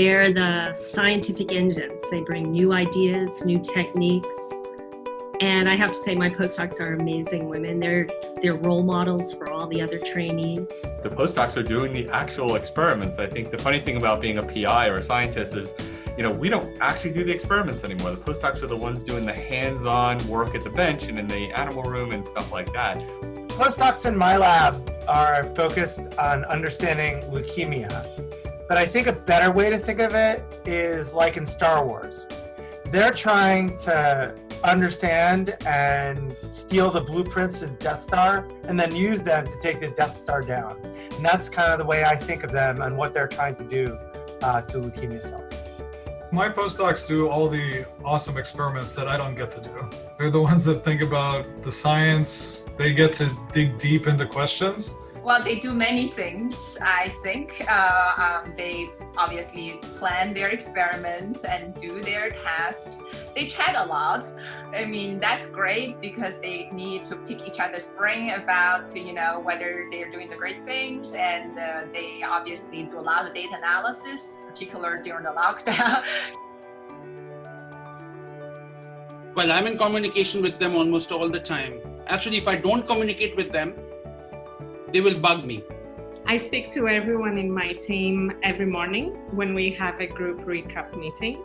They're the scientific engines. They bring new ideas, new techniques. And I have to say, my postdocs are amazing women. They're role models for all the other trainees. The postdocs are doing the actual experiments. I think the funny thing about being a PI or a scientist is, we don't actually do the experiments anymore. The postdocs are the ones doing the hands-on work at the bench and in the animal room and stuff like that. Postdocs in my lab are focused on understanding leukemia. But I think a better way to think of it is like in Star Wars. They're trying to understand and steal the blueprints of Death Star and then use them to take the Death Star down. And that's kind of the way I think of them and what they're trying to do to leukemia cells. My postdocs do all the awesome experiments that I don't get to do. They're the ones that think about the science. They get to dig deep into questions. Well, they do many things, I think. They obviously plan their experiments and do their tests. They chat a lot. I mean, that's great because they need to pick each other's brain about, whether they're doing the great things. And they obviously do a lot of data analysis, particularly during the lockdown. Well, I'm in communication with them almost all the time. Actually, if I don't communicate with them, they will bug me. I speak to everyone in my team every morning when we have a group recap meeting.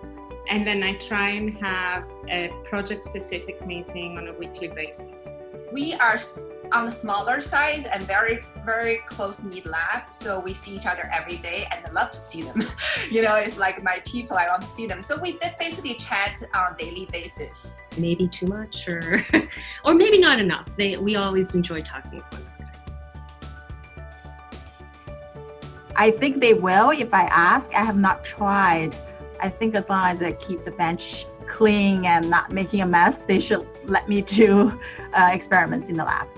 And then I try and have a project-specific meeting on a weekly basis. We are on the smaller side and very, very close-knit lab. So we see each other every day and I love to see them. It's like my people, I want to see them. So we basically chat on a daily basis. Maybe too much or maybe not enough. We always enjoy talking with one another. I think they will if I ask. I have not tried. I think as long as I keep the bench clean and not making a mess, they should let me do experiments in the lab.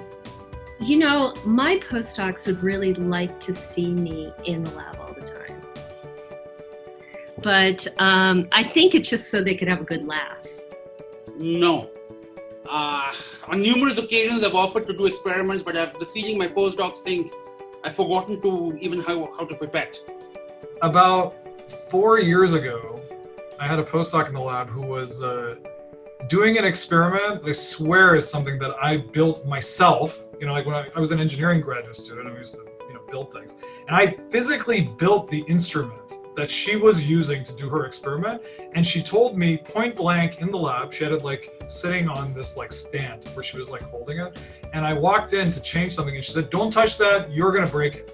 My postdocs would really like to see me in the lab all the time. But I think it's just so they could have a good laugh. No. On numerous occasions, I've offered to do experiments, but I have the feeling my postdocs think I've forgotten to even how to pipette. About 4 years ago, I had a postdoc in the lab who was doing an experiment, I swear is something that I built myself. Like when I was an engineering graduate student, I used to build things. And I physically built the instrument that she was using to do her experiment. And she told me point blank in the lab, she had it sitting on this stand where she was holding it. And I walked in to change something and she said, "Don't touch that, you're gonna break it."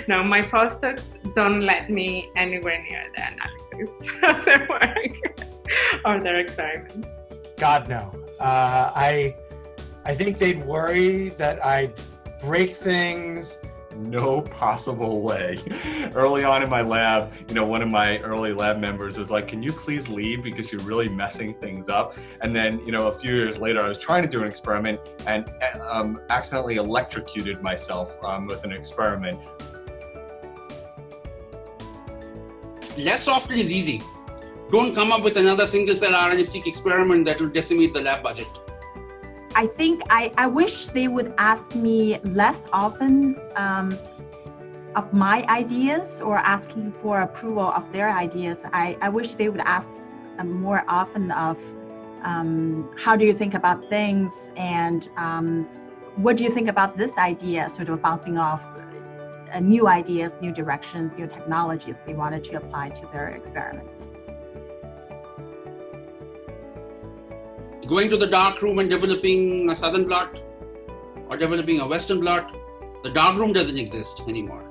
No, my postdocs don't let me anywhere near the analysis of their work or their experiments. God, no. I think they'd worry that I'd break things. No possible way. Early on in my lab, one of my early lab members was like, "Can you please leave because you're really messing things up?" And then, a few years later, I was trying to do an experiment and accidentally electrocuted myself with an experiment. Less often is easy. Don't come up with another single-cell RNA-seq experiment that will decimate the lab budget. I think I wish they would ask me less often of my ideas or asking for approval of their ideas. I wish they would ask more often of how do you think about things and what do you think about this idea, sort of bouncing off new ideas, new directions, new technologies they wanted to apply to their experiments. Going to the dark room and developing a southern blot or developing a western blot, the dark room doesn't exist anymore.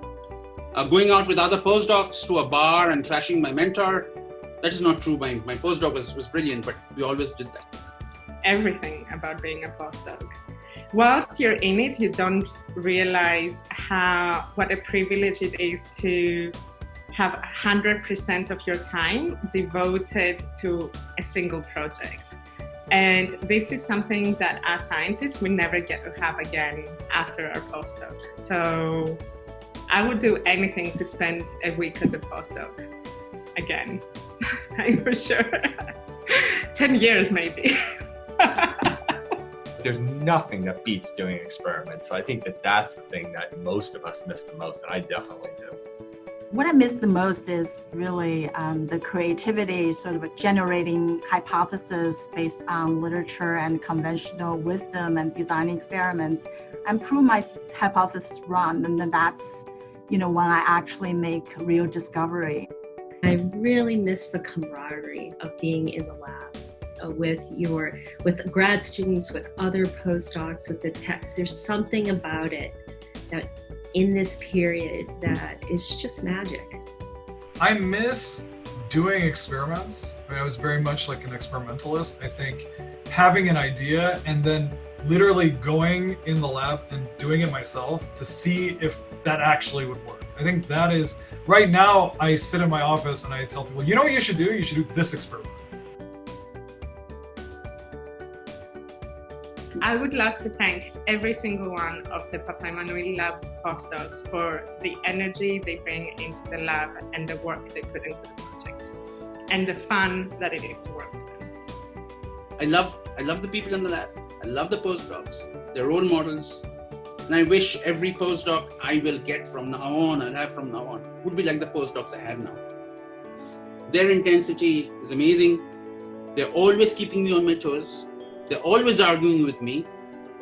Going out with other postdocs to a bar and trashing my mentor, that is not true. My postdoc was brilliant, but we always did that. Everything about being a postdoc. Whilst you're in it, you don't realize what a privilege it is to have 100% of your time devoted to a single project. And this is something that as scientists, we never get to have again after our postdoc. So I would do anything to spend a week as a postdoc again, I'm for sure. 10 years maybe. There's nothing that beats doing experiments. So I think that's the thing that most of us miss the most, and I definitely do. What I miss the most is really the creativity, sort of generating hypotheses based on literature and conventional wisdom and designing experiments and prove my hypothesis wrong. And then that's, when I actually make real discovery. I really miss the camaraderie of being in the lab with grad students, with other postdocs, with the techs. There's something about it that in this period that is just magic. I miss doing experiments. I was very much like an experimentalist. I think having an idea and then literally going in the lab and doing it myself to see if that actually would work. I think that is, right now I sit in my office and I tell people, you know what you should do? You should do this experiment. I would love to thank every single one of the Papa Emanuele Lab postdocs for the energy they bring into the lab and the work they put into the projects and the fun that it is to work with them. I love the people in the lab. I love the postdocs. They're role models. And I wish every postdoc I will get from now on, I'll have from now on, would be like the postdocs I have now. Their intensity is amazing. They're always keeping me on my toes. They're always arguing with me.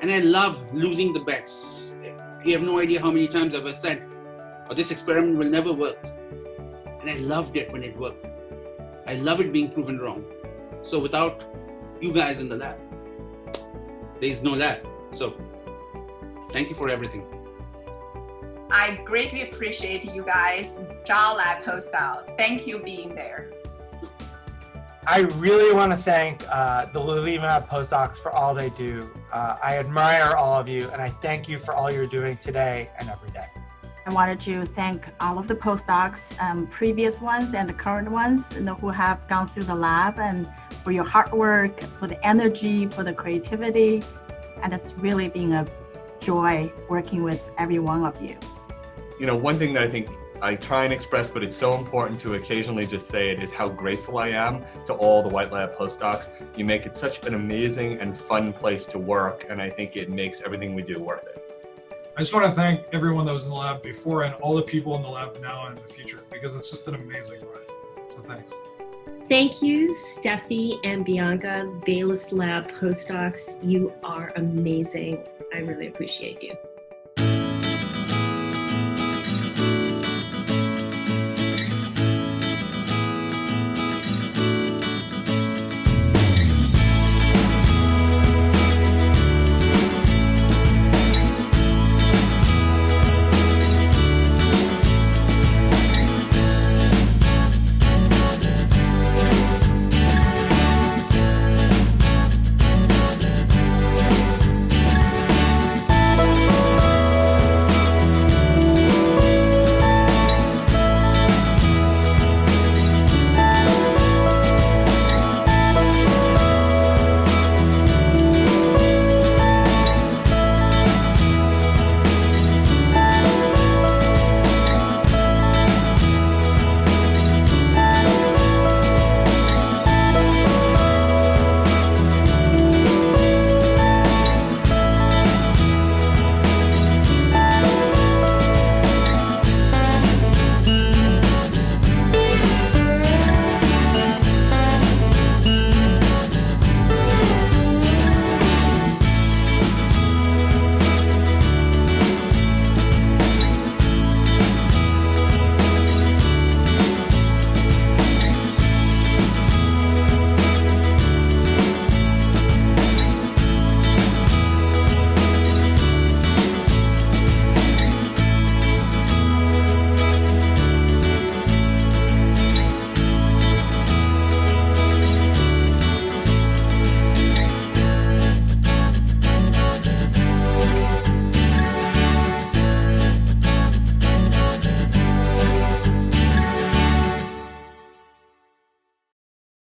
And I love losing the bets. You have no idea how many times I've said, oh, this experiment will never work. And I loved it when it worked. I love it being proven wrong. So without you guys in the lab, there is no lab. So thank you for everything. I greatly appreciate you guys, JAW Lab postdocs. Thank you being there. I really want to thank the Lab postdocs for all they do. I admire all of you, and I thank you for all you're doing today and every day. I wanted to thank all of the postdocs, previous ones and the current ones, who have gone through the lab, and for your hard work, for the energy, for the creativity, and it's really been a joy working with every one of you. One thing that I think I try and express, but it's so important to occasionally just say it, is how grateful I am to all the White Lab postdocs. You make it such an amazing and fun place to work, and I think it makes everything we do worth it. I just want to thank everyone that was in the lab before and all the people in the lab now and in the future, because it's just an amazing ride. So thanks. Thank you, Steffi and Bianca, Bayless Lab postdocs. You are amazing. I really appreciate you.